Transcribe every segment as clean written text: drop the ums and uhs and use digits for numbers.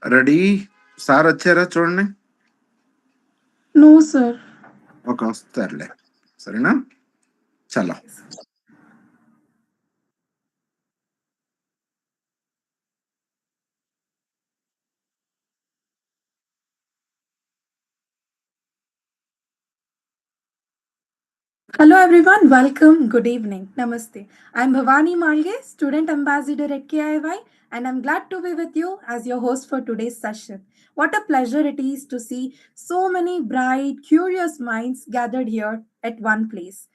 Ready sir వచ్చారా చూడండి. No, sir. ఒక వస్తారులే, సరేనా? చలో. Hello everyone, welcome, good evening, namaste. I'm Bhavani Malge, student ambassador at KIY, and I'm glad to be with you as your host for today's session. What a pleasure it is to see so many bright, curious minds gathered here at one place.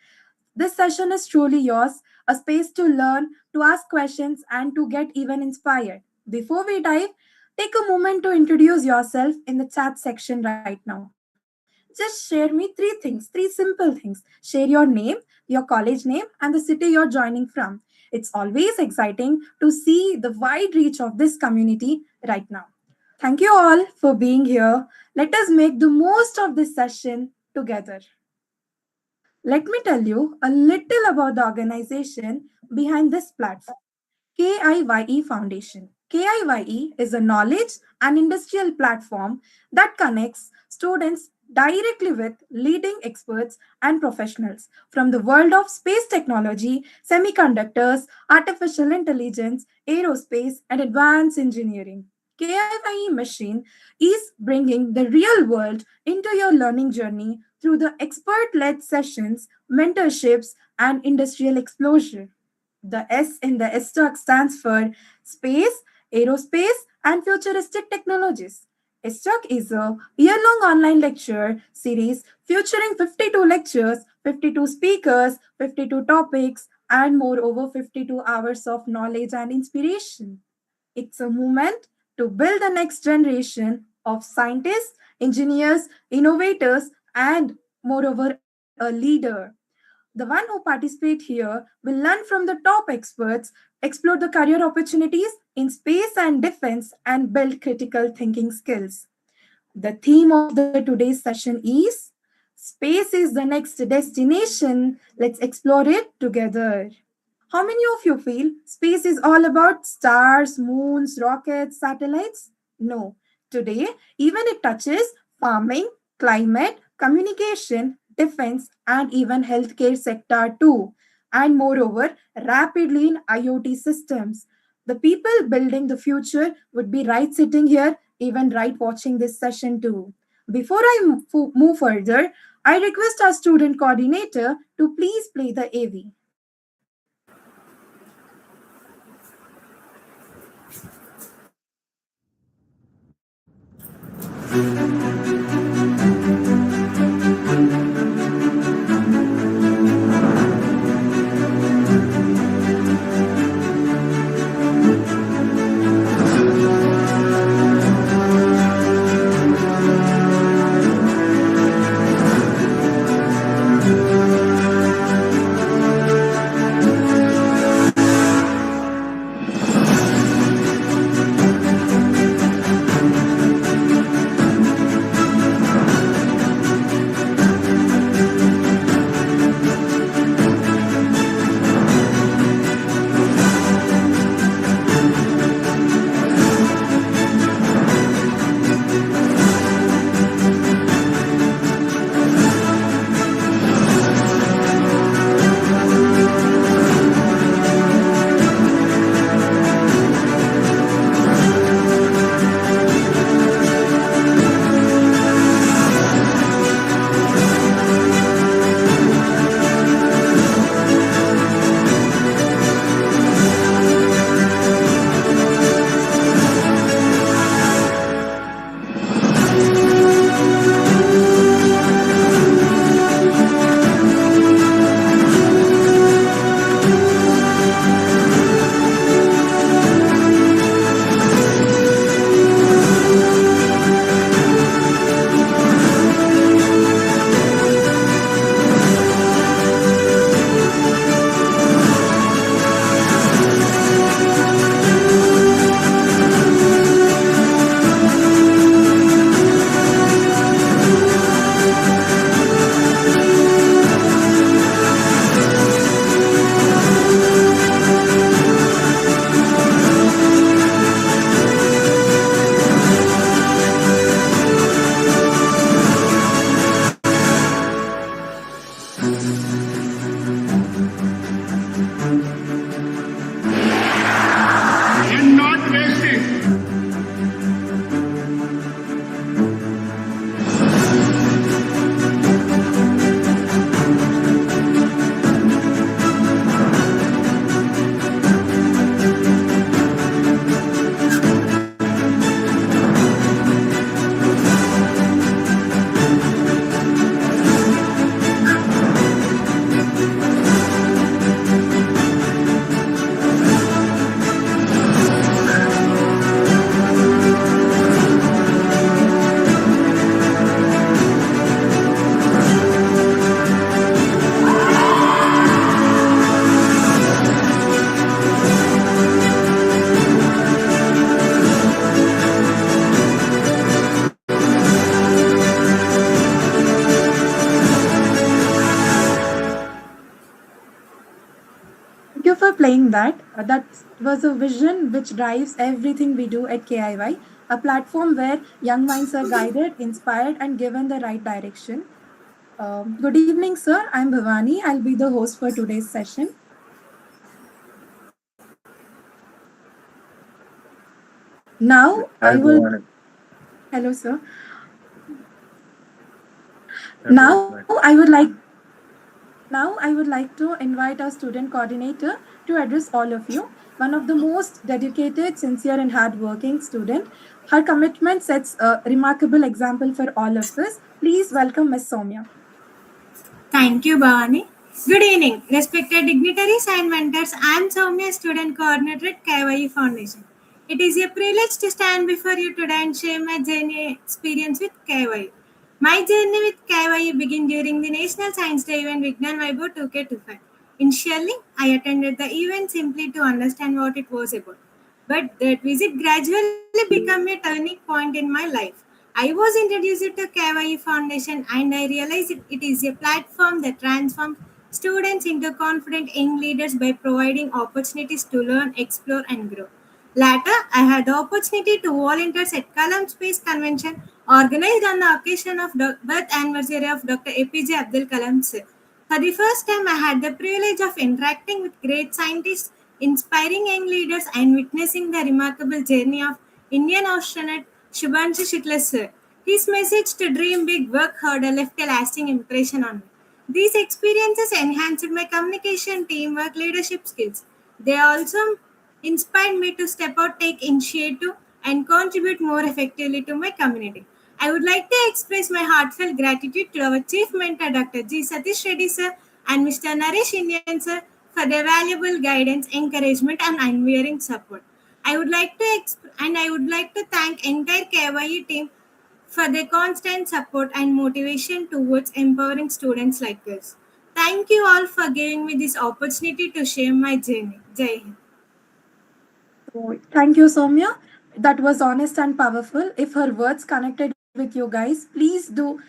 This session is truly yours, a space to learn, to ask questions, and to get even inspired. Before we dive, take a moment to introduce yourself in the chat section right now. Just share me three things, three simple things. Share your name, your college name, and the city you're joining from. It's always exciting to see the wide reach of this community right now. Thank you all for being here. Let us make the most of this session together. Let me tell you a little about the organization behind this platform. KIYE Foundation. KIYE is a knowledge and industrial platform that connects students directly with leading experts and professionals from the world of space technology, semiconductors, artificial intelligence, aerospace, and advanced engineering. KIYE mission is bringing the real world into your learning journey through the expert led sessions, mentorships, and industrial exposure. The S in the STOC stands for Space, Aerospace, and Futuristic Technologies. STOC is a year-long online lecture series featuring 52 lectures, 52 speakers, 52 topics, and moreover 52 hours of knowledge and inspiration. It's a movement to build the next generation of scientists, engineers, innovators, and moreover a leader. The one who participate here will learn from the top experts, explore the career opportunities in space and defense, and build critical thinking skills. The theme of the today's session is Space is the next destination. Let's explore it together. How many of you feel space is all about stars, moons, rockets, satellites? No. Today, even it touches farming, climate, communication, defense, and even healthcare sector too. And moreover, rapidly in IoT systems. The people building the future would be right sitting here, even right watching this session too. Before I move further, I request our student coordinator to please play the AV. saying that that was a vision which drives everything we do at KIY, a platform where young minds are guided, inspired, and given the right direction. Good evening, sir. I'm Bhavani. I'll be the host for today's session. Now, Hi, I will. Bhavani. Hello, sir. Yeah, go Now, ahead. Now, I would like to invite our student coordinator to address all of you. One of the most dedicated, sincere, and hardworking student. Her commitment sets a remarkable example for all of us. Please welcome Miss Soumya. Thank you, Bhavani. Good evening, respected dignitaries and mentors. I am Soumya, student coordinator at KIYE Foundation. It is a privilege to stand before you today and share my journey experience with KIYE. My journey with KIYE began during the National Science Day event Vignan Vaibhav 2K25. Initially, I attended the event simply to understand what it was about. But that visit gradually became a turning point in my life. I was introduced to KIYE Foundation and I realized it is a platform that transforms students into confident young leaders by providing opportunities to learn, explore, and grow. Later, I had the opportunity to volunteer at Kalam Space Convention organized on the occasion of the birth anniversary of Dr. APJ Abdul Kalam sir. For the first time, I had the privilege of interacting with great scientists, inspiring young leaders, and witnessing the remarkable journey of Indian astronaut Shubhanshu Shukla sir. His message to dream big, work harder left a lasting impression on me. These experiences enhanced my communication, teamwork, leadership skills. They also inspired me to step out, take initiative, and contribute more effectively to my community. I would like to express my heartfelt gratitude to our Chief Mentor Dr. G. Satish Reddy sir and Mr. Naresh Indian sir for their valuable guidance, encouragement, and unwavering support. I would like to thank entire KYE team for their constant support and motivation towards empowering students like us. Thank you all for giving me this opportunity to share my journey. Jai Hind. So, thank you, Soumya. That was honest and powerful. If her words connected with you guys, please do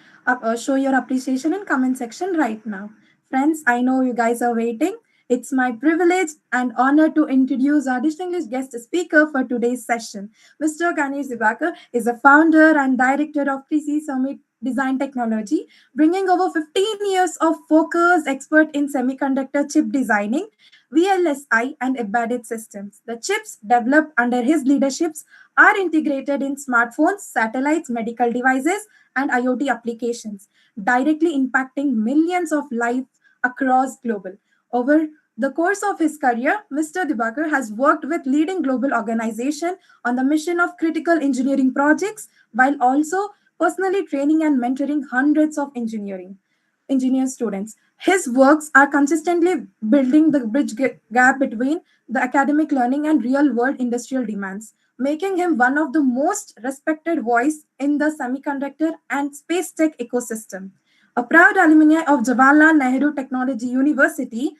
show your appreciation in comment section right now. Friends, I know you guys are waiting. It's my privilege and honor to introduce our distinguished guest speaker for today's session. Mr. Ganesh Dabbikar is a founder and director of KriSemi Design Technology, bringing over 15 years of focused expert in semiconductor chip designing, VLSI, and embedded systems. The chips developed under his leaderships are integrated in smartphones, satellites, medical devices, and IoT applications, directly impacting millions of lives across global. Over the course of his career, Mr. Dabbikar has worked with leading global organizations on the mission of critical engineering projects while also personally training and mentoring hundreds of engineer students. His works are consistently building the gap between the academic learning and real world industrial demands, making him one of the most respected voice in the semiconductor and space tech ecosystem. A proud alumni of Jawaharlal Nehru Technology University,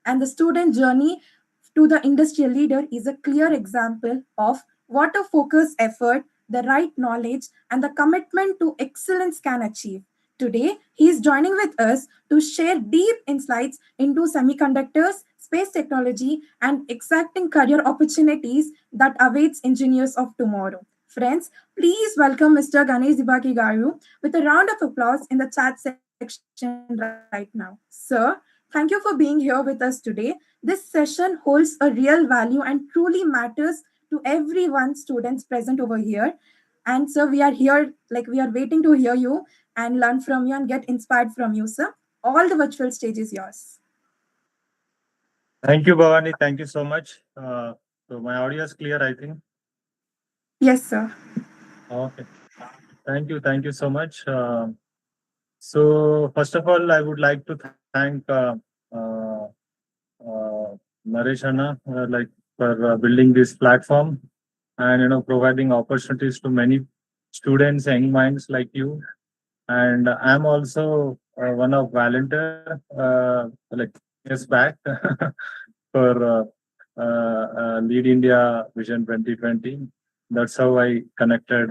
and the student journey to the industrial leader is a clear example of what a focused effort, the right knowledge, and the commitment to excellence can achieve. Today, he is joining with us to share deep insights into semiconductors, space technology, and exacting career opportunities that awaits engineers of tomorrow. Friends, please welcome Mr. Ganesh Dabbikar with a round of applause in the chat section right now. Sir, thank you for being here with us today. This session holds a real value and truly matters to everyone students present over here. And sir, we are here, like we are waiting to hear you and learn from you and get inspired from you, sir. All the virtual stage is yours. Thank you, Bhavani. Thank you so much. So my audio is clear, I think. Yes, sir. Okay. Thank you. Thank you so much. So first of all, I would like to thank uh, uh, Naresh Anna, for building this platform and providing opportunities to many students, young minds like you. And I'm also one of volunteer years back for Lead India Vision 2020. That's how I connected.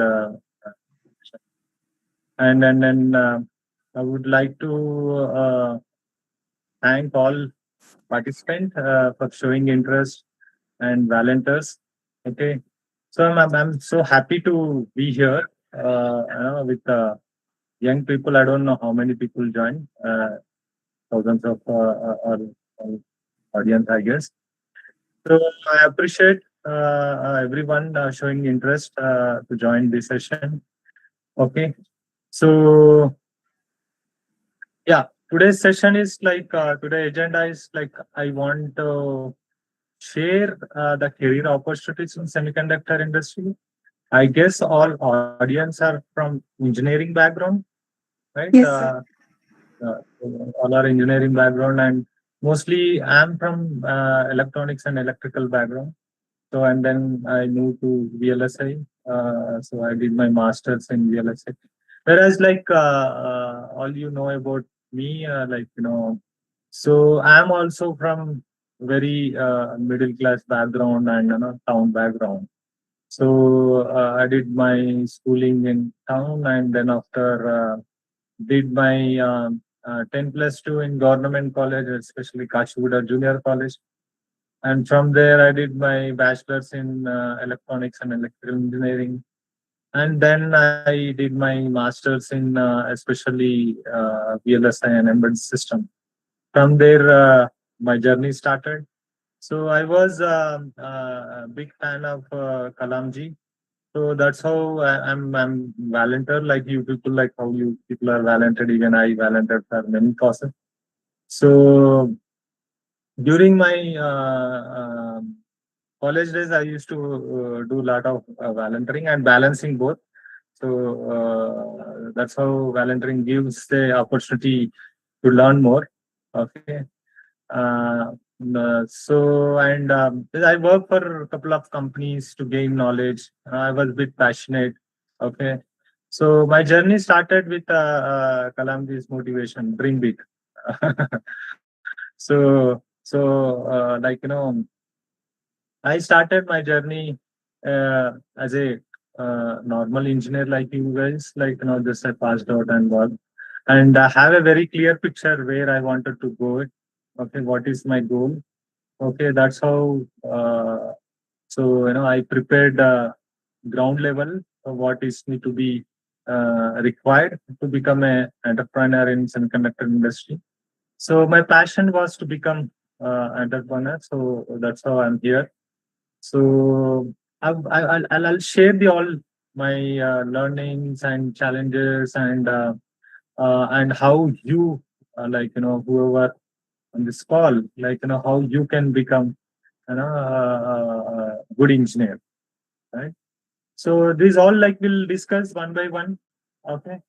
And then I would like to thank all participant for showing interest and volunteers. Okay, so I'm so happy to be here with young people. I don't know how many people joined, thousands of audience, I guess. So I appreciate everyone showing interest to join this session. Okay, so yeah, today's session is like today agenda is like I want to share the career opportunities in semiconductor industry. I guess all audience are from engineering background, right? Yes, sir. Uh, all are engineering background, and mostly I'm from electronics and electrical background. So and then I moved to VLSI. So I did my masters in VLSI. Whereas like all you know about me, so I'm also from very middle class background and town background. So I did my schooling in town, and then after did my 10+2 in government college, especially Kashigoda Junior College. And from there, I did my bachelor's in electronics and electrical engineering. And then I did my master's in especially VLSI and embedded system. From there, my journey started. So I was a big fan of Kalamji. So that's how I'm volunteer like you people, like how you people are volunteered. Even I volunteered for many causes. So during my college days, I used to do a lot of volunteering and balancing both. So that's how volunteering gives the opportunity to learn more. Okay. So and I worked for a couple of companies to gain knowledge. I was a bit passionate. Okay. So my journey started with Kalamji's motivation, dream big. I started my journey as a normal engineer like you guys, like just I passed out and worked, and I have a very clear picture where I wanted to go. Okay, what is my goal? Okay, that's how. So I prepared ground level of what is need to be required to become a entrepreneur in semiconductor industry. So my passion was to become entrepreneur. So that's how I'm here. So I'll share the all my learnings and challenges and how you whoever on this call, how you can become good engineer, right? So these all like we'll discuss one by one. Okay.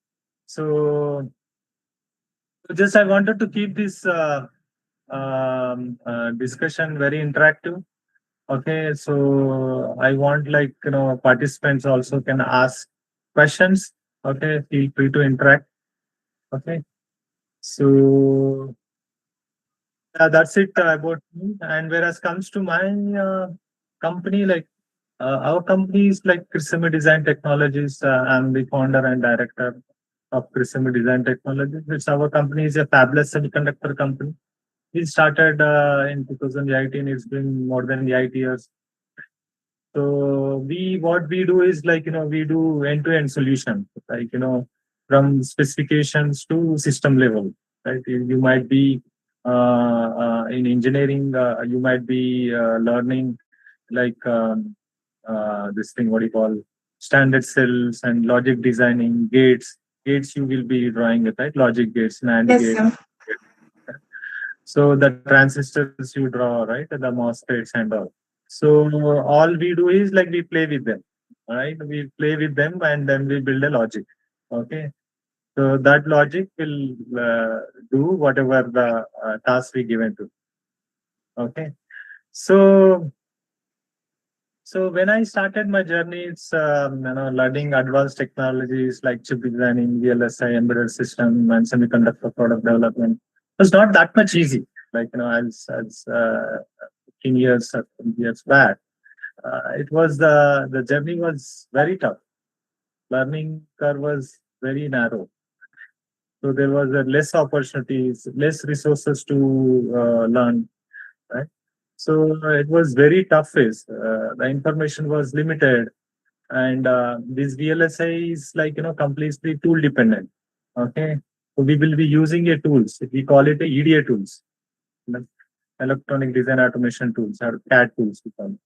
So just I wanted to keep this discussion very interactive. Okay, so I want participants also can ask questions. Okay, feel free to interact. Okay, so that's it about me. And whereas comes to my company, our company is like KriSemi Design Technologies. I'm the founder and director of KriSemi Design Technologies. It's our company is a fabless semiconductor company. We started in 2018. It's been more than 8 years. So what we do is we do end-to-end solution, from specifications to system level, right? You might be in engineering, you might be learning like this thing, what do you call standard cells and logic designing gates. Gates you will be drawing it, right? Logic gates, NAND Yes, gates. sir. So the transistors you draw, right? The MOSFETs and all. So all we do is we play with them, right? We play with them and then we build a logic. Okay. So that logic will do whatever the task we given to. Okay. So when I started my journey, it's learning advanced technologies like chip designing, VLSI, embedded system, and semiconductor product development. It was not that much easy. As 15 years, 20 years back, it was the journey was very tough. Learning curve was very narrow. So there was less opportunities, less resources to learn, right? So it was very tough phase. The information was limited, and this VLSI is like, completely tool dependent. Okay, so we will be using a tools. We call it a EDA tools, like electronic design automation tools, or CAD tools. We call it.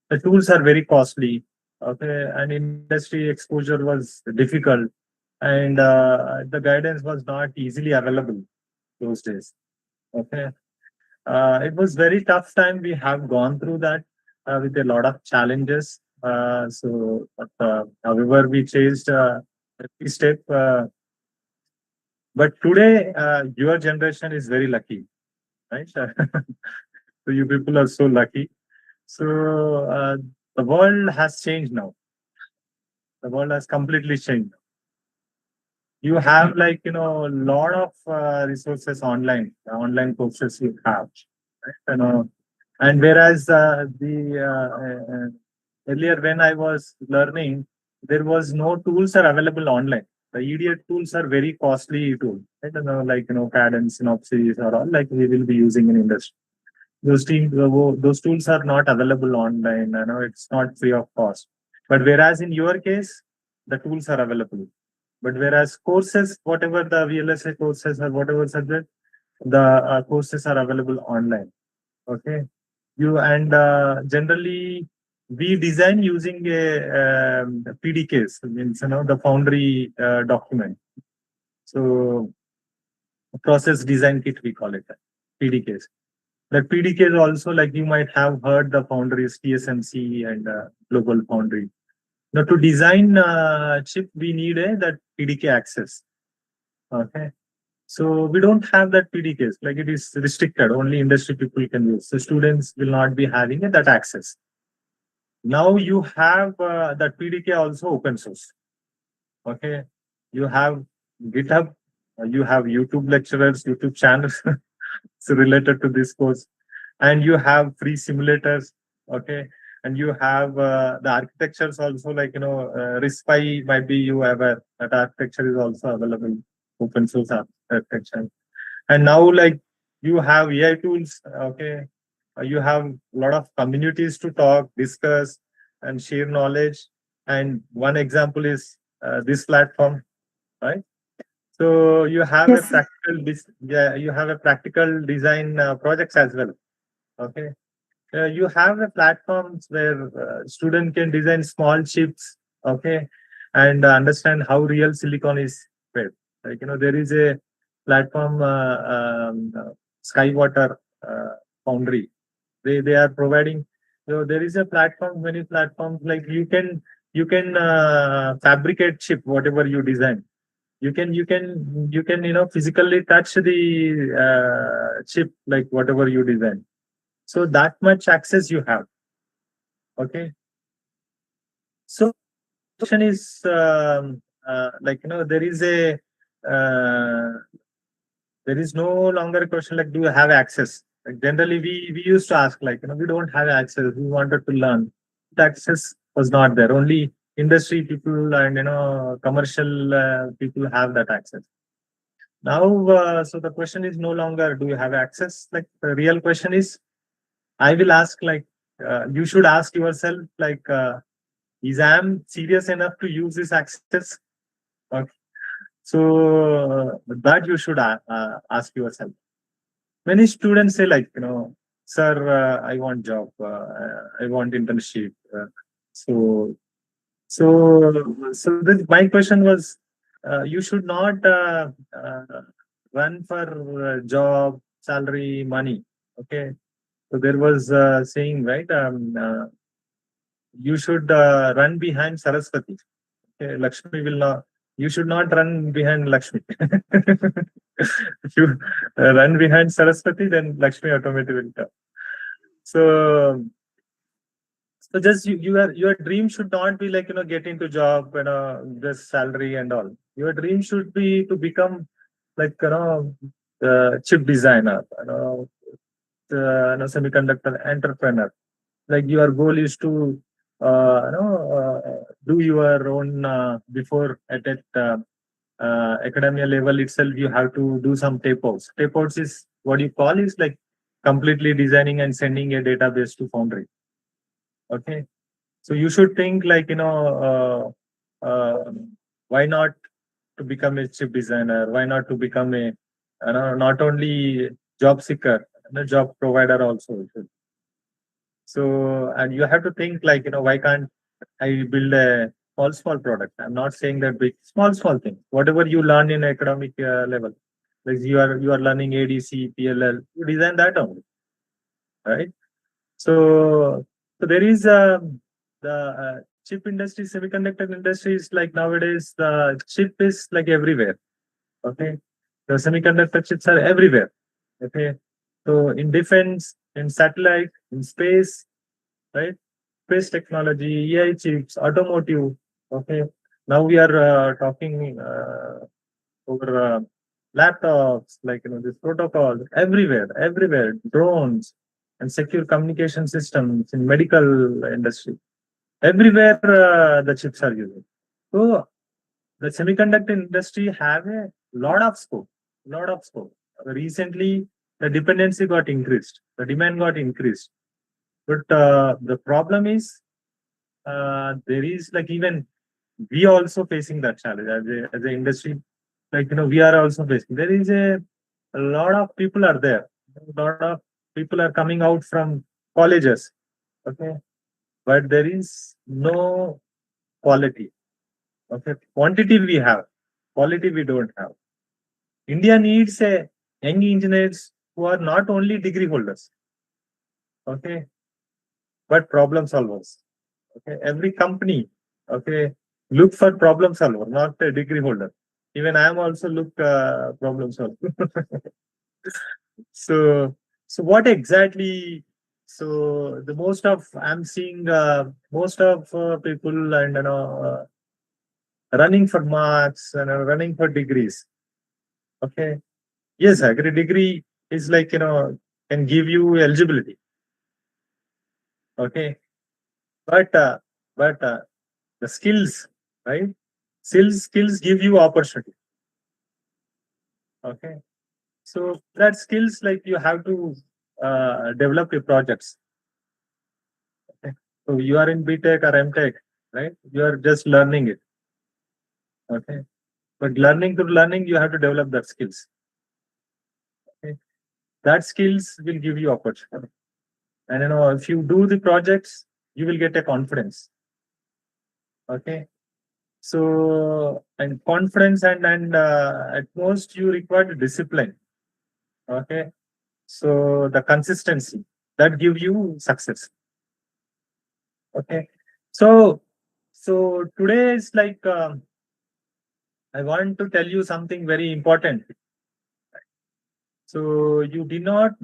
The tools are very costly. Okay, and industry exposure was difficult, and the guidance was not easily available those days. Okay, it was very tough time. We have gone through that with a lot of challenges. However, we changed every step. But today, your generation is very lucky, right? So you people are so lucky. So the world has changed now. The world has completely changed. You have, like, a lot of resources online courses you have, right? And whereas earlier when I was learning, there was no tools are available online. The EDA tools are very costly tools, right? Like, Cadence, Synopsys, or all, like, we will be using in industry. Those tools are not available online. It's not free of cost. But whereas in your case, the tools are available. But whereas courses, whatever the VLSI courses or whatever subject, the courses are available online. Okay, generally we design using a PDKs, means, the foundry document. So process design kit, we call it PDKs. The PDK is also, like, you might have heard the foundries, TSMC and Global Foundry. Now, to design chip, we need that PDK access. Okay, so we don't have that PDKs. Like, it is restricted. Only industry people can use. So students will not be having that access. Now you have that PDK also open source. Okay, you have GitHub. You have YouTube lecturers, YouTube channels so related to this course, and you have free simulators. Okay, and you have the architectures also, like, RISC-V might be you aware that architecture is also available, open source architecture. And now, like, you have AI tools. Okay, you have a lot of communities to talk, discuss, and share knowledge. And one example is this platform, right? So you have Yes, sir. you have a practical design projects as well. Okay, you have a platforms where student can design small chips. Okay, and understand how real silicon is made. Like, there is a platform, Skywater Foundry. They are providing. There is a platform, many platforms, like, you can fabricate chip whatever you design. You can physically touch the chip, like, whatever you design. So that much access you have. Okay, so question is, like, there is no longer a question like, do you have access? Like, generally we used to ask, like, we don't have access, we wanted to learn. The access was not there. Only industry people and commercial people have that access. Now, so the question is no longer do you have access. Like, the real question is, I will ask, like, you should ask yourself, like, is I am serious enough to use this access? Okay. So that you should ask yourself. Many students say, like, sir, I want job, I want internship. So my question was, you should not run for job, salary, money. Okay. So there was saying, right? You should run behind Saraswati. Okay, Lakshmi will not. You should not run behind Lakshmi. If you run behind Saraswati, then Lakshmi automatically will come. So just your dream should not be like, get into job, this salary and all. Your dream should be to become, like, chip designer, semiconductor entrepreneur. Like, your goal is to do your own before at academia level itself, you have to do some tape outs. Tape outs is what you call is like completely designing and sending a database to Foundry. Okay, so you should think like, why not to become a chip designer? Why not to become a, not only job seeker, a job provider also. So, and you have to think like, why can't I build a small product? I'm not saying that big, small thing. Whatever you learn in academic level, like you are learning ADC, PLL, you design that only, right? So there is the chip industry, semiconductor industry is like nowadays the chip is like everywhere. Okay, the semiconductor chips are everywhere. Okay, so in defense, in satellite, in space, right? Space technology, AI chips, automotive. Okay, now we are talking over laptops, like this protocol everywhere, drones and secure communication systems in medical industry. Everywhere the chips are used. So the semiconductor industry have a lot of scope, lot of scope. Recently, the dependency got increased, the demand got increased. But the problem is there is like even we also facing that challenge as a industry. Like we are also facing. There is a lot of people are there. A lot of people are coming out from colleges. Okay, but there is no quality. Okay, quantity we have, quality we don't have. India needs a young engineers who are not only degree holders. Okay, but problem solvers. Okay, every company, okay, look for problem solver, not a degree holder. Even I am also look problem solver. So what exactly? So the most of I'm seeing most of people and running for marks and running for degrees. Okay, yes, I agree. Degree is like can give you eligibility. Okay, but the skills, right? Skills give you opportunity. Okay, so that skills like you have to develop your projects. Okay, so you are in BTech or MTech, right? You are just learning it. Okay, but learning through learning, you have to develop that skills. Okay, that skills will give you opportunity. And if you do the projects, you will get a confidence. Okay, so and confidence and at most you require discipline. Okay, so the consistency that give you success. Okay, so today is like I want to tell you something very important. So you do not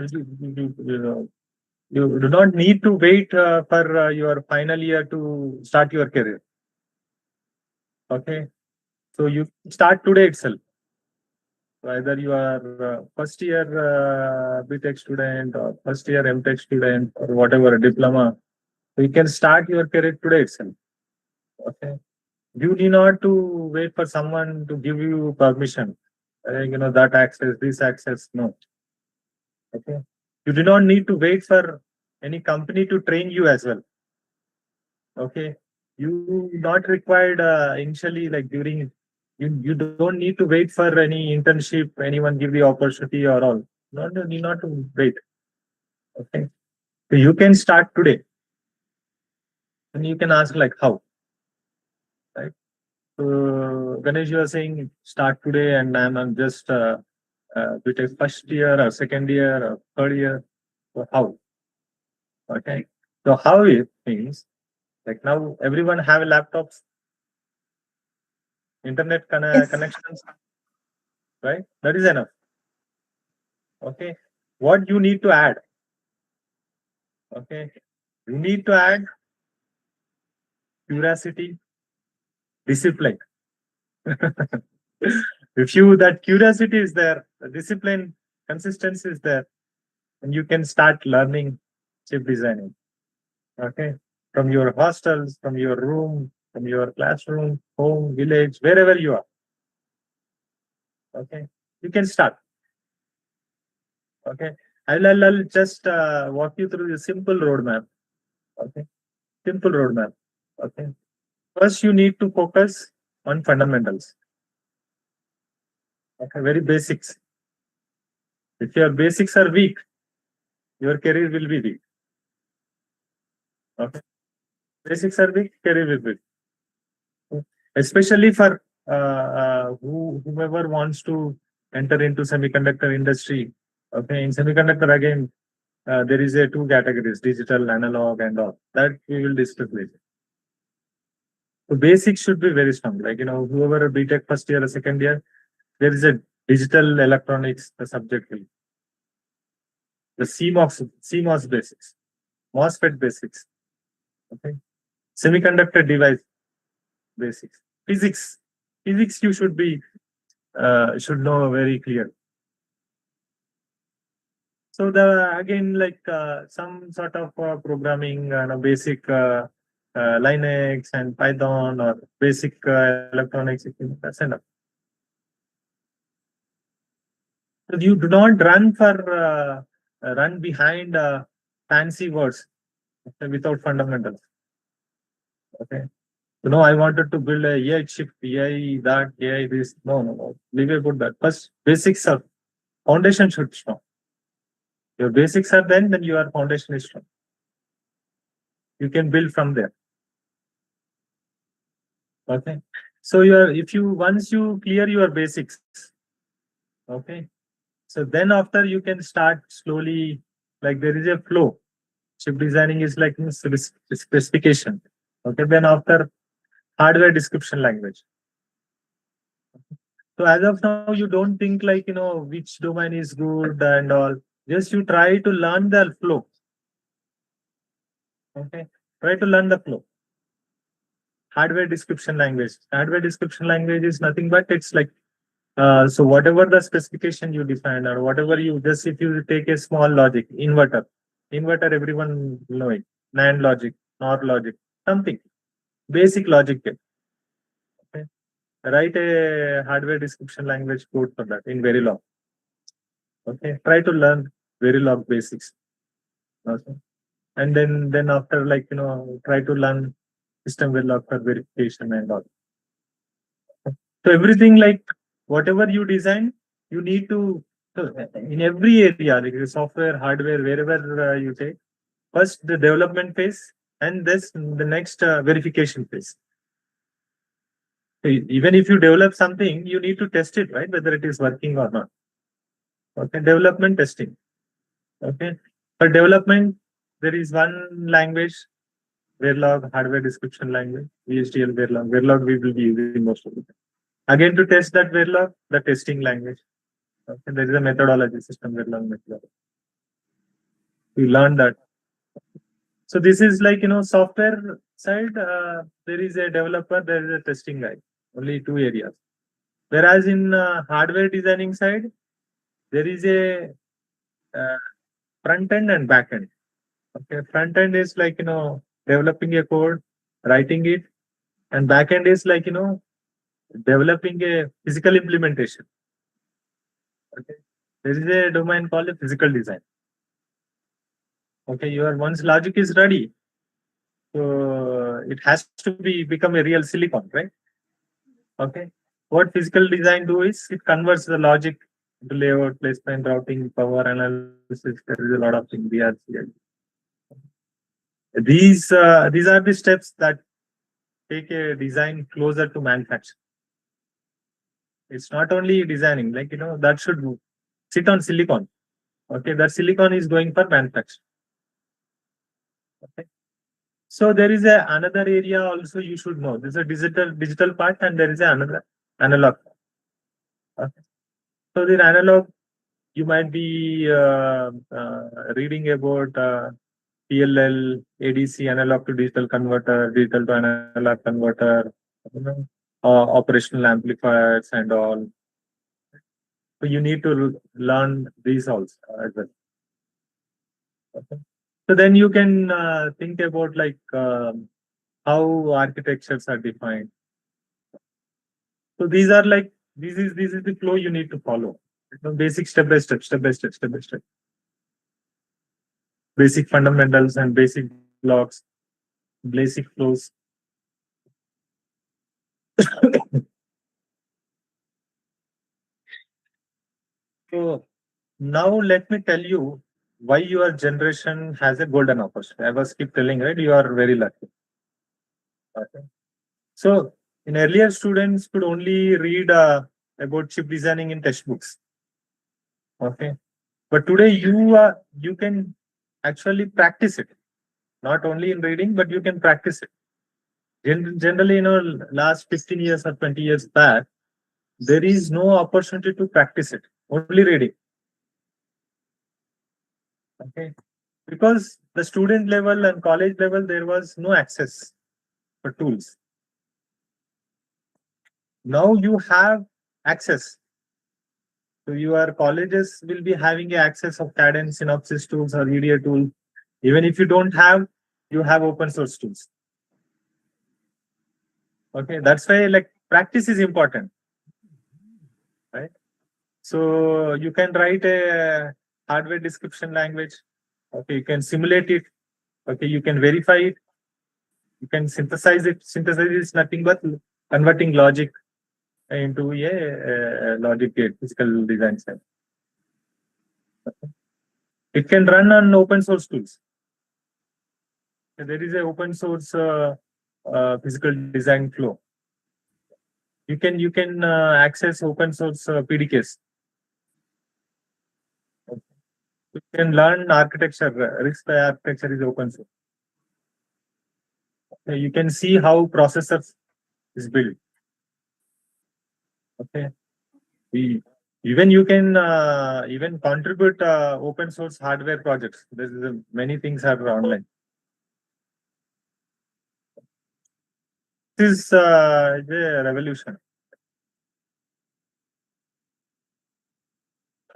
need to wait for your final year to start your career. Okay, so you start today itself. Either you are first year BTech student or first year MTech student or whatever diploma, so you can start your career today itself. Okay, you need not to wait for someone to give you permission. That access, this access, no. Okay, you do not need to wait for any company to train you as well. Okay, you not required initially like during you don't need to wait for any internship, anyone give the opportunity or all. Not you need not to wait. Okay, so you can start today, and you can ask like how, right? So Ganesh, you are saying start today, and I'm just BTech first year or second year or third year. So how? Okay, so how it means like now everyone have laptops, internet Yes. connections, right? That is enough. Okay, what you need to add? Okay, you need to add curiosity, discipline. If you that curiosity is there, the discipline, consistency is there, and you can start learning chip designing. Okay, from your hostels, from your room, from your classroom, home, village, wherever you are. Okay, you can start. Okay, I'll just walk you through the simple roadmap. Okay, simple roadmap. Okay, first you need to focus on fundamentals. Okay, very basics. If your basics are weak, your career will be weak. Okay, basics are weak, career will be weak. Especially for whomever wants to enter into semiconductor industry. Okay, in semiconductor again, there is a two categories: digital, analog, and all. That we will discuss later. So basics should be very strong. Like whoever a BTech first year or second year, there is a digital electronics subject. The CMOS basics, MOSFET basics. Okay, semiconductor device basics, physics you should know very clear. So the again like some sort of programming, basic Linux and Python or basic electronics, that's enough. So you do not run behind fancy words without fundamentals. Okay. I wanted to build a AI chip, AI that, AI this. No. Leave about that. First, basics are foundation should strong. Your basics are then your foundation is strong. You can build from there. Okay. So once you clear your basics, okay. So then after you can start slowly, like there is a flow. Chip designing is like specification. Okay. Then after hardware description language. So as of now, you don't think like, which domain is good and all. Just you try to learn the flow. Okay. Try to learn the flow. Hardware description language. Hardware description language is nothing but it's like, so whatever the specification you define or whatever if you take a small logic, inverter everyone know it, NAND logic, NOR logic, something, basic logic. Okay. Write a hardware description language code for that in Verilog. Okay. Try to learn Verilog basics. Okay. And then after try to learn system Verilog for verification and all. So everything like whatever you design, you need to in every area, like software, hardware, wherever you take, first the development phase and the next verification phase. So even if you develop something, you need to test it, right? Whether it is working or not. Okay, development testing. Okay, for development, there is one language, Verilog, hardware description language, VHDL Verilog. Verilog we will be using most of the time. Again, to test that Verilog, the testing language. Okay, there is a methodology, system Verilog methodology. We learn that. So this is like, software side, there is a developer, there is a testing guy, only two areas. Whereas in hardware designing side, there is a front end and back end. Okay, front end is like, developing a code, writing it, and back end is like, developing a physical implementation. Okay, there is a domain called a physical design. Okay, once logic is ready, so it has to become a real silicon, right? Okay, what physical design do is it converts the logic into layout, placement, routing, power analysis. There is a lot of things we are seeing. These are the steps that take a design closer to manufacture. It's not only designing, like that should sit on silicon. Okay, that silicon is going for manufacture. Okay. So there is another area also you should know. There's a digital part and there is another analog. Okay. So the analog, you might be reading about PLL, ADC, analog to digital converter, digital to analog converter, operational amplifiers and all. So you need to learn these also as well. Okay. So then you can think about like how architectures are defined. So these are like This is the flow you need to follow. Basic step by step. Basic fundamentals and basic blocks, basic flows. So now let me tell you why your generation has a golden opportunity. I was keep telling, right? You are very lucky. Okay. So in earlier, students could only read about chip designing in textbooks. Okay. But today you can actually practice it, not only in reading, but you can practice it. Generally, last 15 years or 20 years back, there is no opportunity to practice it, only reading. Okay. Because the student level and college level, there was no access for tools. Now you have access. So your colleges will be having access of CAD and Synopsys tools or EDA tool. Even if you don't have, you have open source tools. Okay, that's why like practice is important, right? So you can write a hardware description language. Okay, you can simulate it. Okay, you can verify it. You can synthesize it. Synthesize is nothing but converting logic into a logic gate, physical design cell. It can run on open source tools. There is an open source physical design flow. You can access open source PDKs. You can learn architecture. RISC architecture is open source. Okay, you can see how processors is built. Okay, even you can even contribute open source hardware projects. Many things are online. This is a revolution.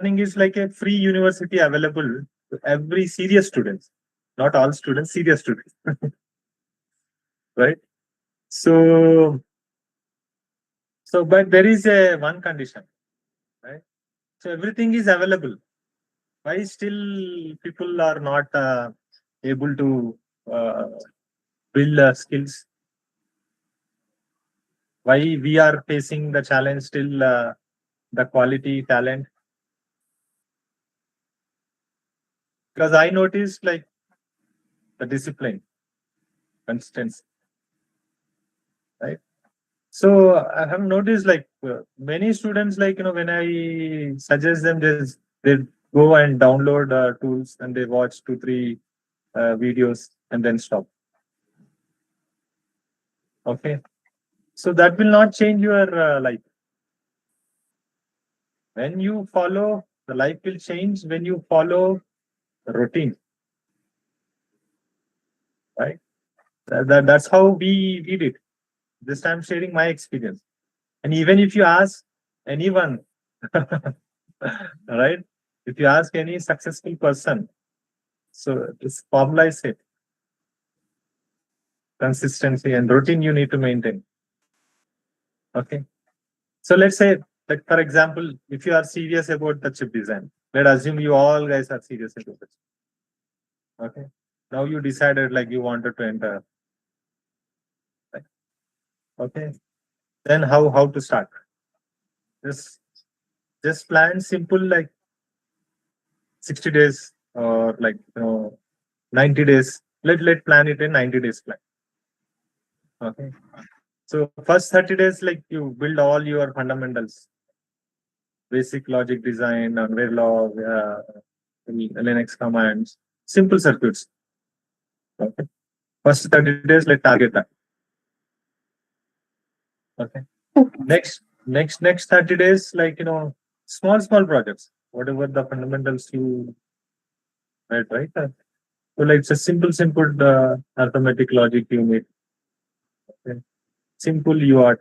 Learning is like a free university available to every serious students, not all students, serious students, right? So but there is a one condition, right? So everything is available. Why still people are not able to build skills? Why we are facing the challenge still, the quality talent? Because I noticed like the discipline, consistency, right? So I have noticed like many students, like when I suggest them, they go and download tools and they watch 2-3 videos and then stop. Okay, so that will not change your life. When you follow, the life will change when you follow the routine, right? That's how we did it. This time sharing my experience. And even if you ask anyone, right? If you ask any successful person, so this formula is it. Consistency and routine you need to maintain. Okay. So let's say, like for example, if you are serious about the chip design, let's assume you all guys are serious about it. Okay. Now you decided like you wanted to enter. Right? Okay. Then how to start? Just plan simple like 60 days or like 90 days. Let plan it in 90 days plan. Okay. So first 30 days, like you build all your fundamentals, basic logic design, Verilog, Linux commands, simple circuits. Okay. First 30 days, like target that. Okay. Next 30 days, like small projects, whatever the fundamentals you read, right? So like it's a simple arithmetic logic you need. Okay. Simple UART,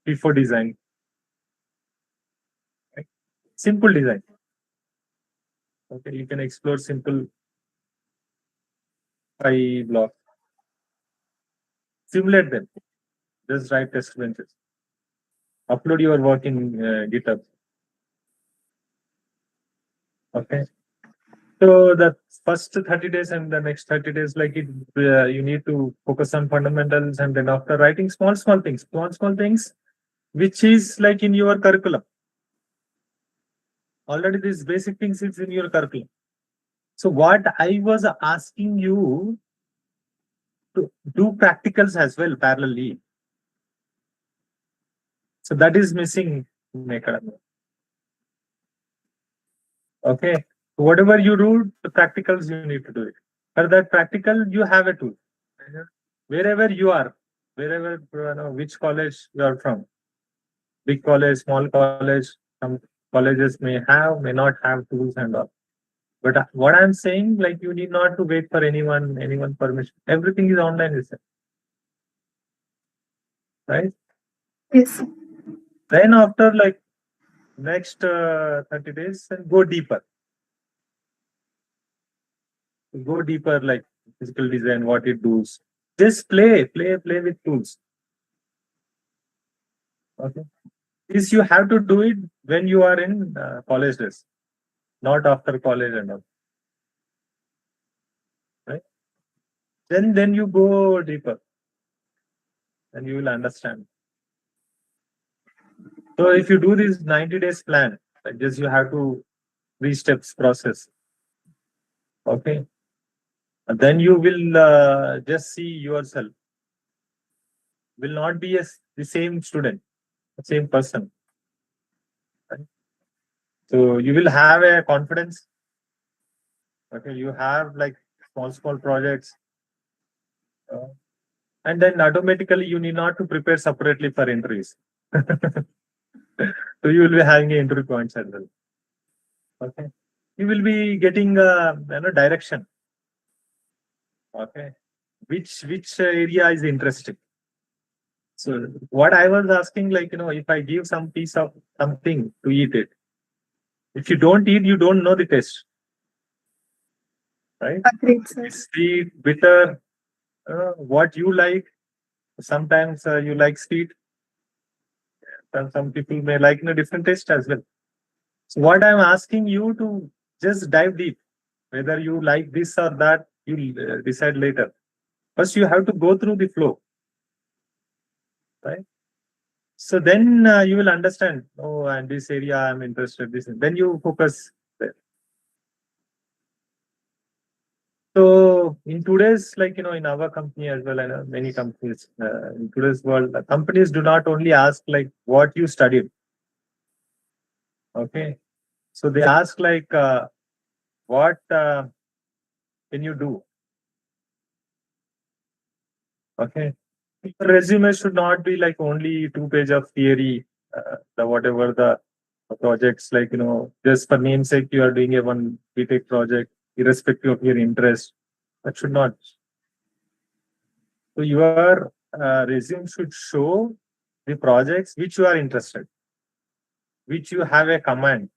P4 design. Right? Simple design. Okay, you can explore simple block. Simulate them. Just write test benches. upload your work in GitHub. Okay. So the first 30 days and the next 30 days, like you need to focus on fundamentals, and then after writing small things, which is like in your curriculum. Already these basic things is in your curriculum. So what I was asking you to do practicals as well parallelly. So that is missing in academy. Okay. Whatever you do, the practicals you need to do it. For that practical, you have a tool. Wherever you are, wherever which college you are from, big college, small college, some colleges may have, may not have tools and all. But what I'm saying, like you need not to wait for anyone permission. Everything is online, is it? Right? Yes. Then after like next 30 days, and go deeper. Go deeper, like physical design, what it does. Just play with tools. Okay. This you have to do it when you are in college days, not after college and all. Right? Then you go deeper, and you will understand. So if you do this 90 days plan, like just you have to 3 steps process. Okay. And then you will just see yourself. Will not be the same student, the same person. Right? So you will have a confidence. Okay, you have like small projects, and then automatically you need not to prepare separately for interviews. So you will be having interview points as well. Okay, you will be getting direction. Okay, which area is interesting. So what I was asking, like if I give some piece of something to eat it, if you don't eat, you don't know the taste, right? Agreed, sir. Sweet, bitter, what you like. Sometimes you like sweet. Some people may like a different taste as well. So what I'm asking you to just dive deep, whether you like this or that, you'll decide later. First, you have to go through the flow, right? So then you will understand. Oh, and this area I'm interested. Then you focus there. So in today's, like in our company as well, I know many companies in today's world, companies do not only ask like what you studied. Okay, so they ask like what can you do. Okay, your resume should not be like only 2 pages of theory, the whatever the projects, like just for namesake you are doing a one BTech project irrespective of your interest. That should not. So your resume should show the projects which you are interested, which you have a command,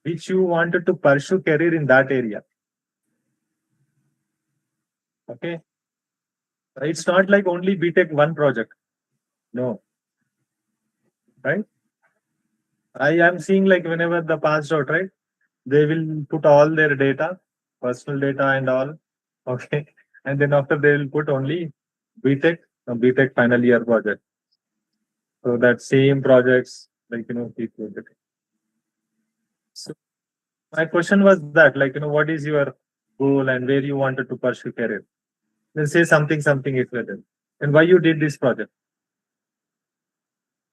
which you wanted to pursue career in that area. Okay, it's not like only BTech one project. No, right? I am seeing like whenever the passed out, right? They will put all their data, personal data and all. Okay, and then after they will put only BTech final year project. So that same projects, like keep project. So my question was that, like what is your goal and where you wanted to pursue career? Then say something if you're there. And why you did this project.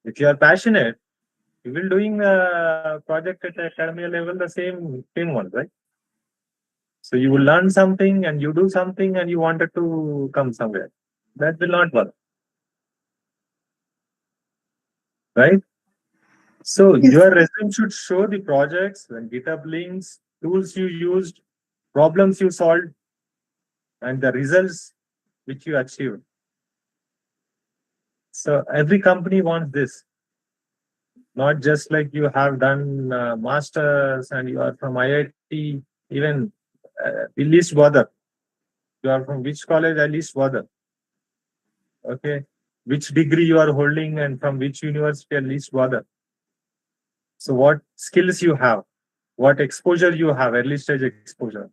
If you are passionate, you will doing a project at academy level, the same one, right? So you will learn something and you do something and you wanted to come somewhere. That will not work. Right? So Yes. your resume should show the projects and GitHub links, tools you used, problems you solved, and the results which you achieved. So every company wants this. Not just like you have done masters and you are from IIT, even the least bother. You are from which college, at least bother. Okay. which degree you are holding and from which university, at least bother. So what skills you have, what exposure you have, early stage exposure.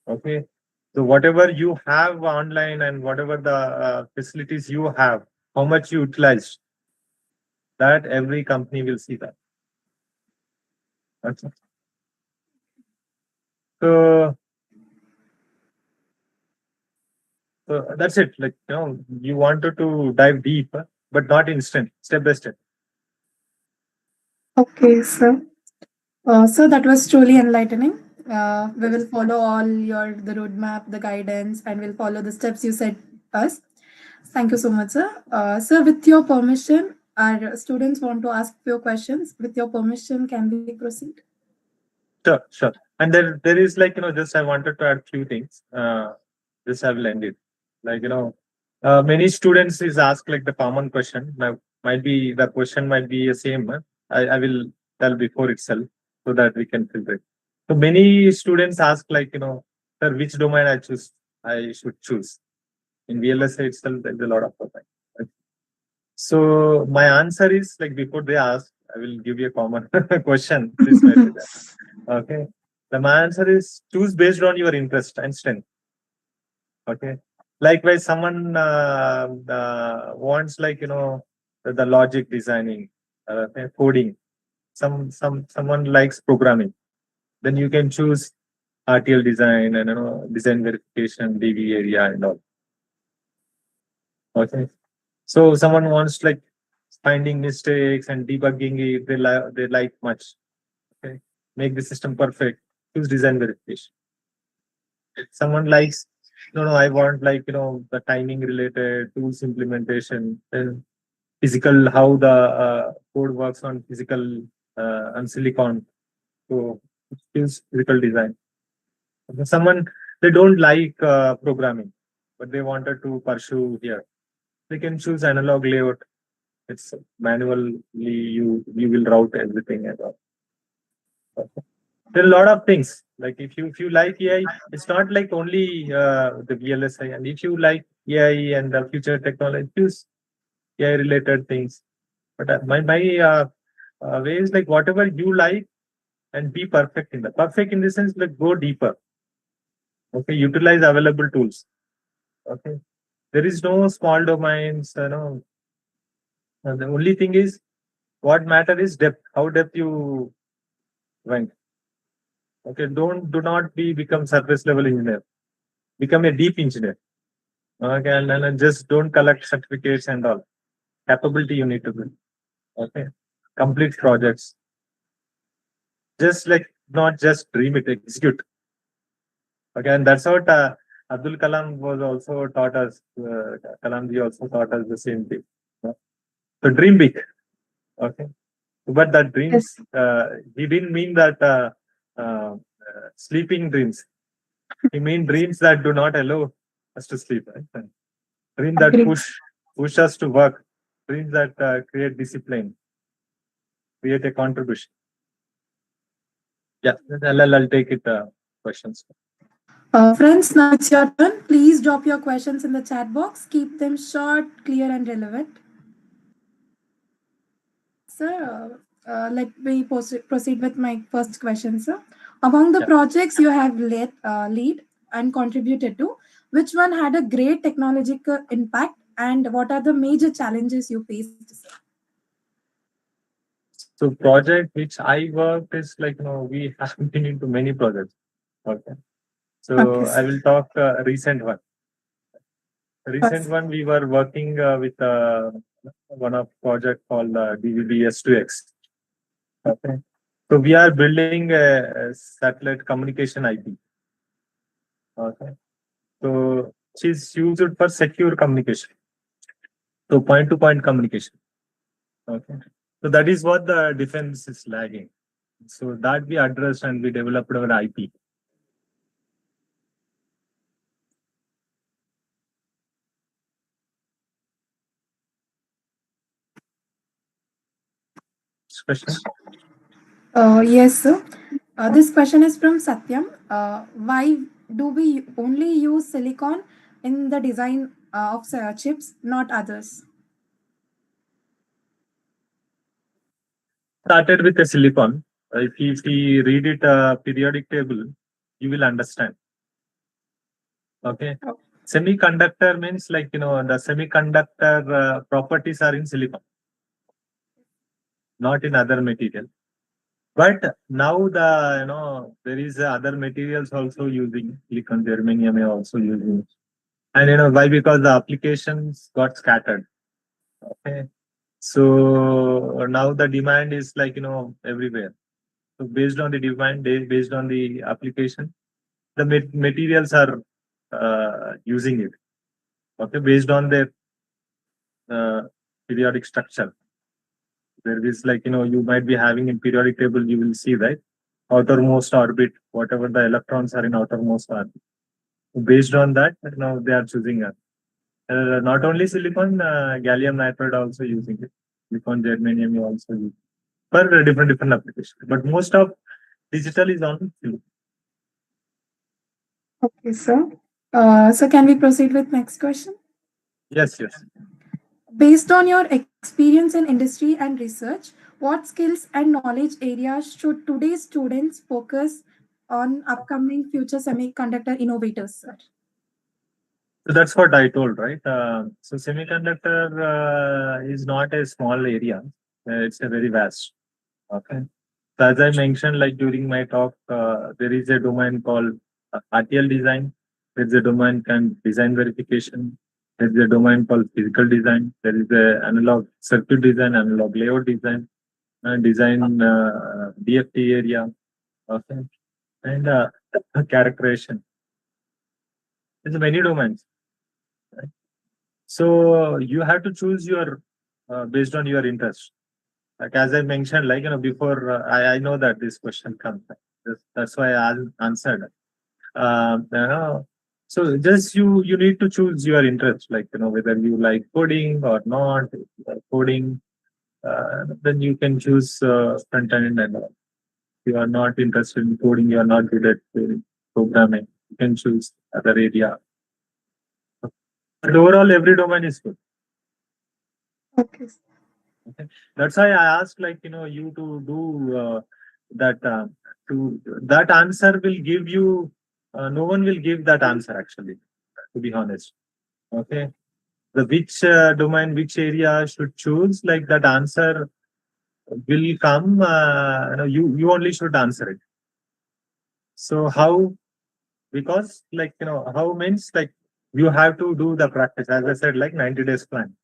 Okay. So whatever you have online and whatever the facilities you have, how much you utilized, that every company will see that. Okay. So that's it. Like, you wanted to dive deep, but not instant, step by step. Okay, sir. So that was truly enlightening. We will follow all the roadmap, the guidance, and we'll follow the steps you said us. Thank you so much, sir. Sir, with your permission, our students want to ask few questions. With your permission, can we proceed? Sure, sure. And there is like, just I wanted to add few things. This I will end it. Like, many students is asked like the common question. Now, might be the question might be the same. I will tell before itself so that we can filter it. So many students ask like, sir, which domain I should choose. In VLSI itself, there's a lot of domain. Right? So my answer is like before they ask, I will give you a common question. This might be that. Okay. My answer is choose based on your interest and strength. Okay. Likewise, someone wants like the logic designing, coding. Someone likes programming. Then you can choose RTL design and design verification, DV area and all. Okay. So someone wants like finding mistakes and debugging it. They like much. Okay. Make the system perfect. Choose design verification. Someone likes, I want like, the timing related tools implementation, and physical, how the code works on physical on silicon. So choose physical design. Someone, they don't like programming, but they wanted to pursue here. They can choose analog layout. It's manually you will route everything and all. Okay. There are a lot of things. Like if you like AI, it's not like only the VLSI. And if you like AI and the future technology, choose AI related things. But my way is like whatever you like and be perfect in that. Perfect in the sense like go deeper. Okay, utilize available tools. Okay, there is no small domains. The only thing is what matter is depth. How depth you went. Okay, do not become surface level engineer. Become a deep engineer. Okay, and just don't collect certificates and all. Capability you need to build. Okay, complete projects. Just like not just dream it, execute. Okay, and that's what Abdul Kalam was also taught us. Kalamji also taught us the same thing. So dream big. Okay, but that dreams, he didn't mean that sleeping dreams. He mean dreams that do not allow us to sleep. Right? Dreams that push us to work. Dreams that create discipline, create a contribution. Yeah, I'll take it. Questions. Friends, now it's your turn. Please drop your questions in the chat box. Keep them short, clear, and relevant. Sir, let me proceed with my first question, sir. Among the projects you have lead and contributed to, which one had a great technological impact, and what are the major challenges you faced, sir? So project which I worked is like, we have been into many projects. Okay. So okay, I will talk recent one. Recent one, we were working with one of project called DVB-S2X. Okay. So we are building a satellite communication IP. Okay. So she's used for secure communication. So point-to-point communication. Okay. So that is what the defense is lagging. So that we addressed and we developed our IP. Question? Yes, sir. This question is from Satyam. Why do we only use silicon in the design of chips, not others? Started with a silicon. If we read it periodic table, you will understand. Okay. Semiconductor means like, the semiconductor properties are in silicon, not in other material. But now there is other materials also using silicon, germanium are also using. And why? Because the applications got scattered. Okay. So now the demand is like, everywhere. So based on the demand, based on the application, the materials are using it. Okay, based on their periodic structure. There is like, you might be having in periodic table, you will see, right? Outermost orbit, whatever the electrons are in outermost orbit. So based on that, they are choosing us. Not only silicon, gallium nitride also using it. Silicon, germanium you also use for different applications. But most of digital is on silicon. Okay, sir. So can we proceed with next question? Yes. Based on your experience in industry and research, what skills and knowledge areas should today's students focus on upcoming future semiconductor innovators, sir? So that's what I told, right? So semiconductor is not a small area. It's a very vast. Okay. So as I mentioned, like during my talk, there is a domain called RTL design. There's a domain called design verification. There's a domain called physical design. There is a analog circuit design, analog layout design, and design DFT area. Okay. And characterization. There's many domains. Right? So you have to choose your based on your interest. Like as I mentioned, like before, I know that this question comes. That's why I answered. So just you need to choose your interest, like whether you like coding or not. If you like coding, then you can choose front end and all. If you are not interested in coding, you are not good at programming, you can choose other area. But overall, every domain is good. Okay. Okay. That's why I asked, like you to do that. To that answer will give you. No one will give that answer actually. To be honest, okay. The which domain, which area should choose, like that answer will come. You only should answer it. So how? Because like how means like you have to do the practice. As I said, like 90 days plan.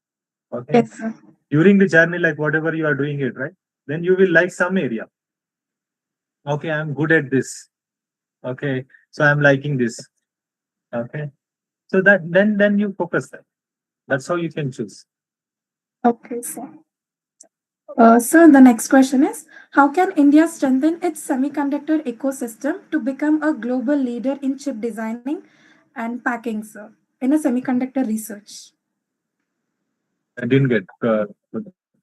Okay. Yes, sir. During the journey, like whatever you are doing it, right? Then you will like some area. Okay, I'm good at this. Okay, so I'm liking this. Okay, so that then you focus that. That's how you can choose. Okay, sir. Sir, the next question is, how can India strengthen its semiconductor ecosystem to become a global leader in chip designing and packing, sir, in a semiconductor research? I didn't get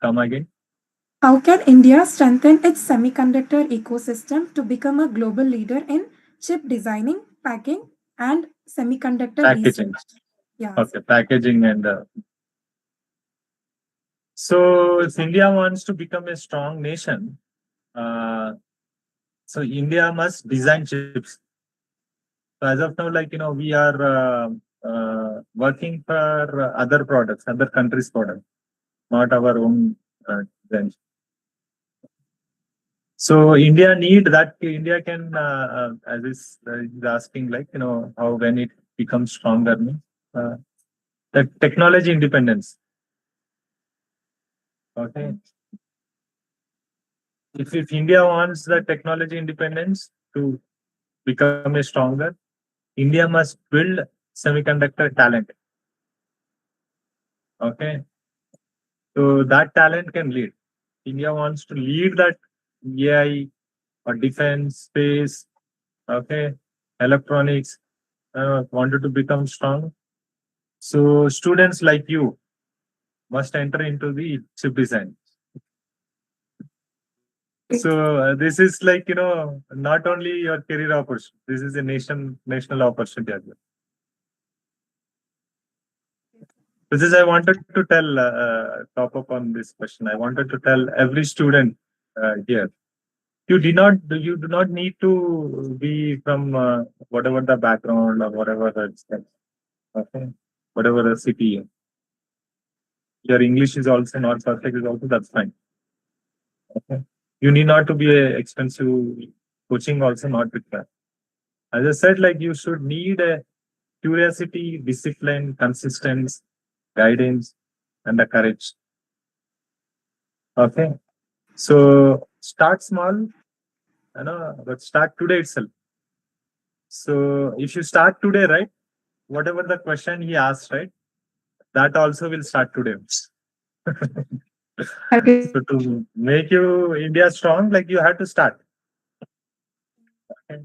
come again. How can India strengthen its semiconductor ecosystem to become a global leader in chip designing, packing, and semiconductor Packaging. research? Yeah. Okay, packaging and so if India wants to become a strong nation, so India must design chips. So as of now, like we are working for other products, other countries' products, not our own design. So India need that. India can, as is asking, like how when it becomes stronger, the technology independence. Okay. If India wants the technology independence to become a stronger, India must build semiconductor talent. Okay. So that talent can lead. India wants to lead that AI or defense, space, okay, electronics, wanted to become strong. So students like you must enter into the chip design. So this is like not only your career opportunity. This is a national opportunity as well. This is I wanted to tell top up on this question. I wanted to tell every student here. You do not need to be from whatever the background or whatever the okay, whatever the city. Your English is also not perfect, is also that's fine. Okay, you need not to be a expensive coaching also not required. As I said, like you should need a curiosity, discipline, consistency, guidance, and the courage. Okay, so start small, but start today itself. So if you start today, right, whatever the question he asked, right, that also will start today. Okay. So to make you India strong, like you have to start. Okay?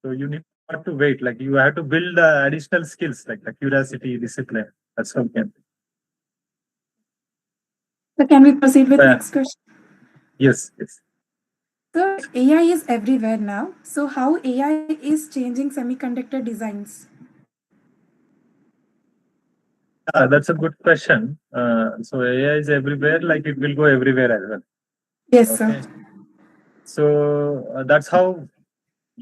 So you need not to wait. Like you have to build additional skills like the curiosity, discipline. That's how we can. So can we proceed with Yeah. next question? Yes. So AI is everywhere now. So how AI is changing semiconductor designs? That's a good question. So AI is everywhere, like it will go everywhere as well. Yes, Okay. sir. So that's how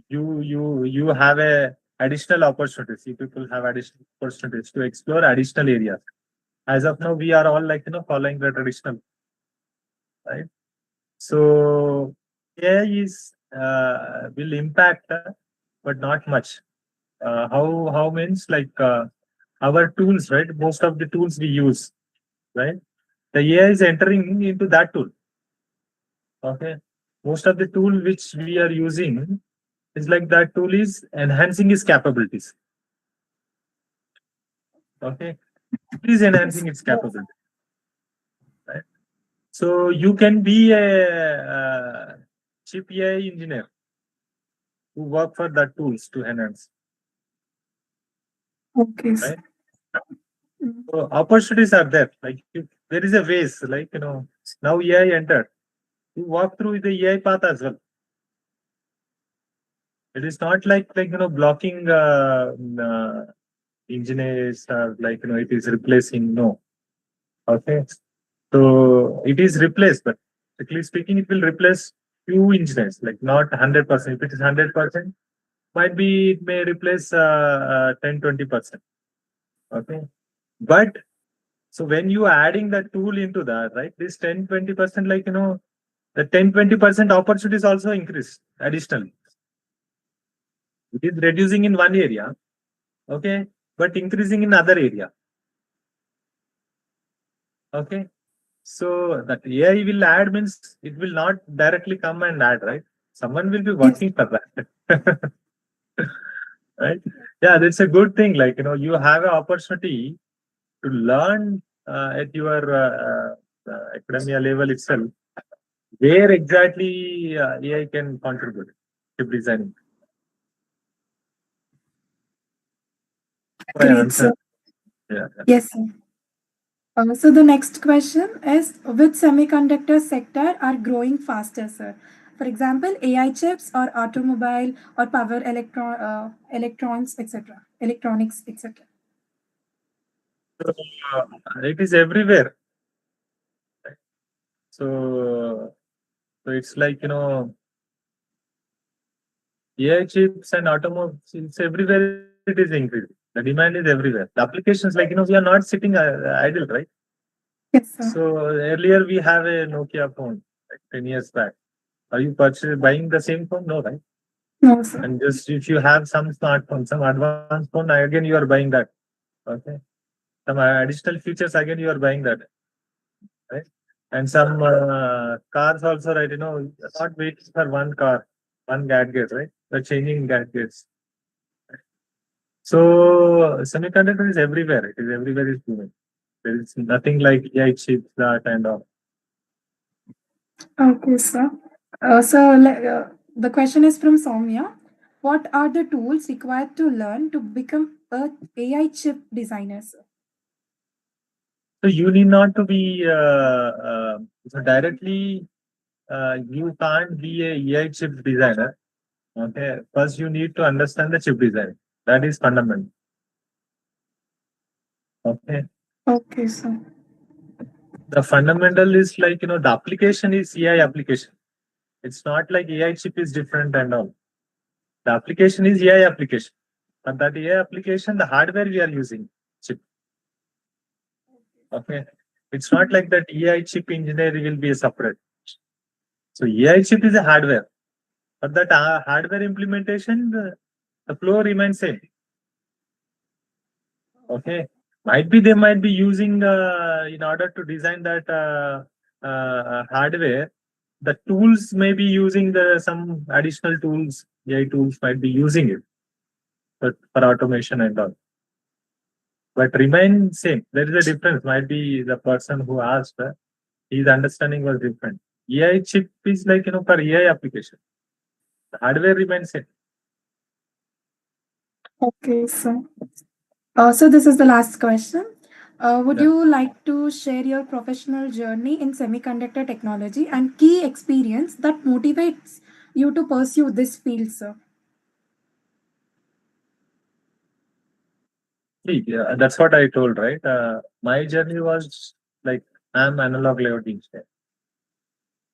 you have a additional opportunities. You people have additional opportunities to explore additional areas. As of now, we are all like following the traditional, right? So AI is will impact, but not much. How means like our tools, right? Most of the tools we use, right? The AI is entering into that tool. Okay, most of the tool which we are using is like that tool is enhancing its capabilities. Okay, it is enhancing its capability. Right? So you can be a chip AI engineer who work for that tools to enhance. Okay. Right? So opportunities are there. Like there is a ways. Like now AI entered. You walk through the AI path as well. It is not like blocking engineers like it is replacing. No. Okay. So it is replaced, but strictly speaking, it will replace few engineers, like not 100%. If it is 100%, might be it may replace 10-20%. Okay. But so when you are adding the tool into that, right, this 10-20%, like the 10-20% opportunities also increase additionally. It is reducing in one area, okay, but increasing in other area. Okay. So that AI will add means it will not directly come and add, right? Someone will be working for that. Right? Yeah, that's a good thing. Like, you have an opportunity to learn at your academia level itself, where exactly AI can contribute to designing. I Great, answer. sir. Yeah. Yes, sir. So the next question is, which semiconductor sector are growing faster, sir? For example, AI chips or automobile or power electrons, etc. Electronics, etc. So, it is everywhere. Right? So it's like, AI chips and automobiles, it's everywhere it is increasing. The demand is everywhere. The applications, like, we are not sitting idle, right? Yes, sir. So earlier we have a Nokia phone, like 10 years back. Are you buying the same phone? No, right? No, sir. And just if you have some smartphone, some advanced phone, again you are buying that. Okay. Some additional features, again you are buying that. Right? And some cars also, right? Not waiting for one car, one gadget, right? The changing gadgets. So semiconductor is everywhere. It is everywhere is booming. There is nothing like AI chips that and all. Okay, sir. The question is from Soumya. What are the tools required to learn to become a AI chip designer, sir? So you need not to be so directly. You can't be a AI chip designer. Okay. First, you need to understand the chip design. That is fundamental. Okay. Okay, sir. The fundamental is like the application is AI application. It's not like AI chip is different and all. The application is AI application. But that AI application, the hardware we are using chip. Okay. It's not like that AI chip engineering will be a separate. So AI chip is a hardware. But that hardware implementation, the flow remains same. Okay. They might be using in order to design that hardware, the tools may be using some additional tools, AI tools might be using it for automation and all. But remain same. There is a difference. Might be the person who asked, his understanding was different. AI chip is like, for AI application. The hardware remains same. Okay, so this is the last question. Would Yeah. you like to share your professional journey in semiconductor technology and key experience that motivates you to pursue this field, sir? See, yeah, that's what I told, right? My journey was like, I'm analog layout engineer.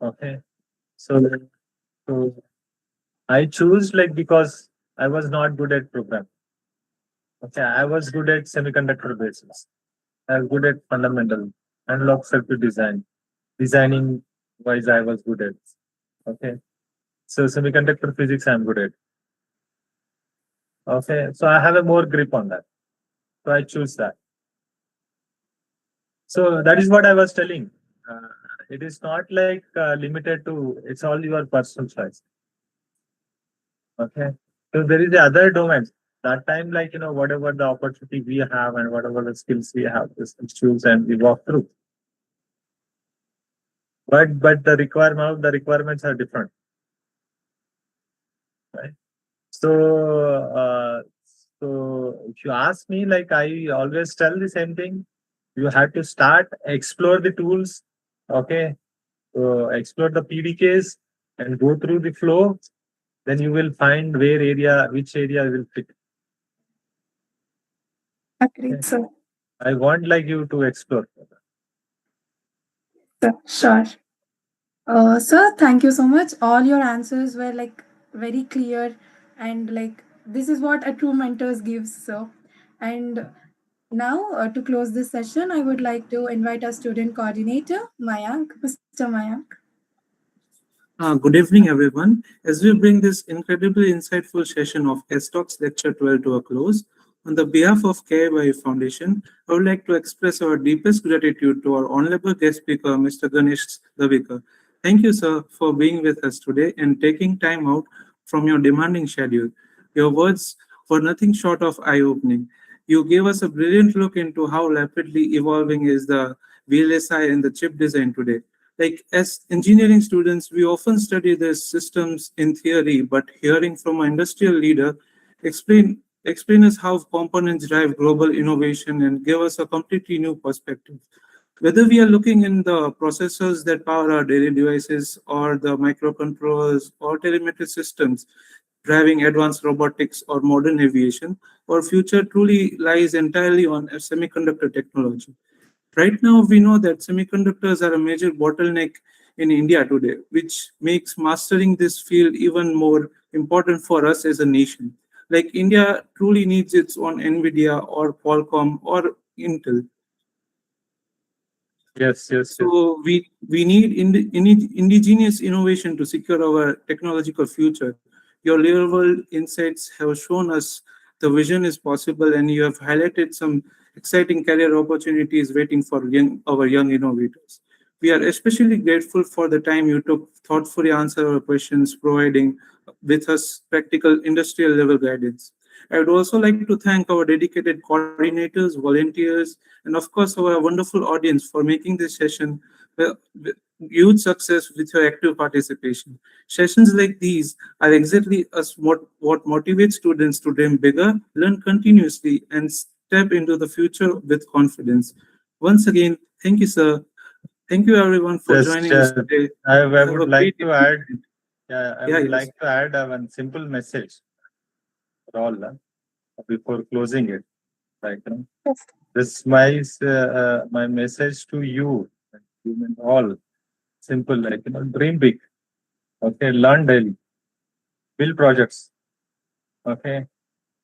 Okay. So I choose like because I was not good at program. Okay, I was good at semiconductor basis. I was good at fundamental analog circuit designing wise I was good at. Okay, so semiconductor physics I'm good at. Okay, so I have a more grip on that. So I choose that. So that is what I was telling. It is not like limited to. It's all your personal choice. Okay, so there is the other domains. That time, like whatever the opportunity we have and whatever the skills we have, just choose and we walk through. But the requirements are different, right? So if you ask me, like I always tell the same thing, you have to start explore the tools, okay? So explore the PDKs and go through the flow. Then you will find which area will fit. Agreed, Okay. sir. I want like you to explore. Sure. Sir, thank you so much. All your answers were like very clear, and like this is what a true mentor gives, sir. And now, to close this session, I would like to invite our student coordinator, Mayank. Mr. Mayank. Good evening, everyone. As we bring this incredibly insightful session of STOCKS Lecture 12 to a close, on the behalf of KIYE Foundation, I would like to express our deepest gratitude to our honorable guest speaker, Mr. Ganesh Dabikar. Thank you, sir, for being with us today and taking time out from your demanding schedule. Your words were nothing short of eye-opening. You gave us a brilliant look into how rapidly evolving is the VLSI and the chip design today. Like as engineering students, we often study the systems in theory, but hearing from an industrial leader explain us how components drive global innovation and give us a completely new perspective. Whether we are looking in the processors that power our daily devices or the microcontrollers or telemetry systems driving advanced robotics or modern aviation, our future truly lies entirely on semiconductor technology. Right now, we know that semiconductors are a major bottleneck in India today, which makes mastering this field even more important for us as a nation. Like India truly needs its own NVIDIA or Qualcomm or Intel. Yes. So we need indigenous innovation to secure our technological future. Your real world insights have shown us the vision is possible, and you have highlighted some exciting career opportunities waiting for our young innovators. We are especially grateful for the time you took thoughtfully answer our questions, providing with us practical industrial level guidance. I would also like to thank our dedicated coordinators, volunteers, and of course our wonderful audience for making this session a huge success with your active participation. Sessions like these are exactly what motivates students to dream bigger, learn continuously, and step into the future with confidence. Once again, thank you, sir. Thank you, everyone, for Just joining us today. I Have a would like great to add. evening. Yeah, I Yeah, would yes. like to add one simple message for all before closing it. Like this my message to you, all simple, like dream big. Okay, learn daily, build projects. Okay,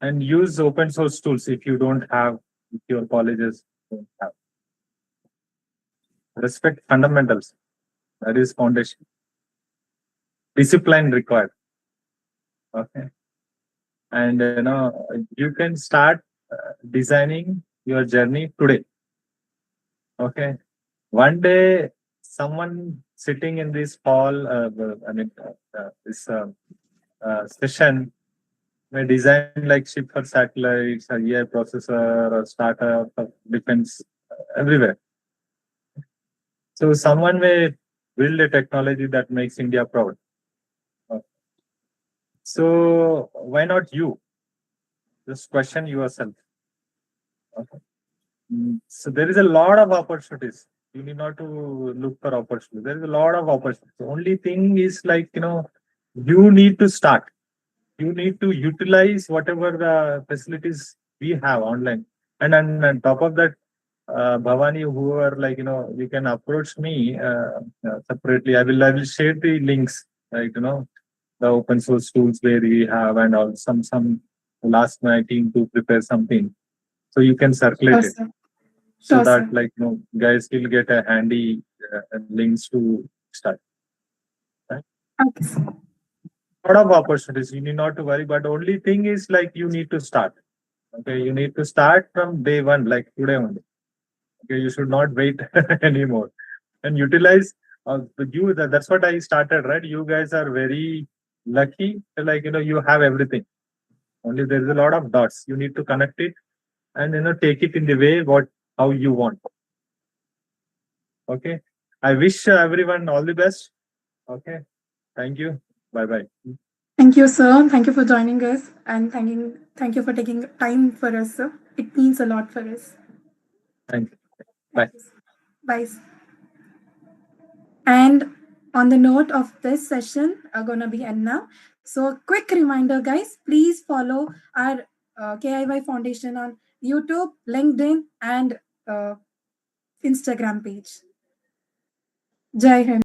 and use open source tools if you don't have, if your colleges don't have. Respect fundamentals. That is foundation. Discipline required. Okay, and you can start designing your journey today. Okay, one day someone sitting in this hall, this session may design like ship for satellites, a AI processor, or startup, or defense, everywhere. So someone may build a technology that makes India proud. So why not you? Just question yourself. Okay. So there is a lot of opportunities. You need not to look for opportunities. There is a lot of opportunities. The only thing is like, you need to start. You need to utilize whatever the facilities we have online. And then on top of that, Bhavani, whoever, like, you can approach me separately. I will share the links, like, the open source tools where we have, and all some last my team to prepare something. So you can circulate it. Sir. So Sure, that, sir. like, guys will get a handy links to start. Right? Okay, sir. Lot of opportunities. You need not to worry. But only thing is, like, you need to start. Okay, you need to start from day one, like today only. Okay, you should not wait anymore, and utilize you. That's what I started. Right, you guys are very lucky. Like, you have everything. Only there is a lot of dots. You need to connect it, and take it in the way how you want. Okay, I wish everyone all the best. Okay, thank you. Bye bye. Thank you, sir. Thank you for joining us, and thank you for taking time for us, sir. It means a lot for us. Thank you. Bye. Thank you, sir. Bye. Sir. And on the note of this session, are gonna be end now. So quick reminder, guys, please follow our KIY Foundation on YouTube, LinkedIn, and Instagram page. Jai Hind.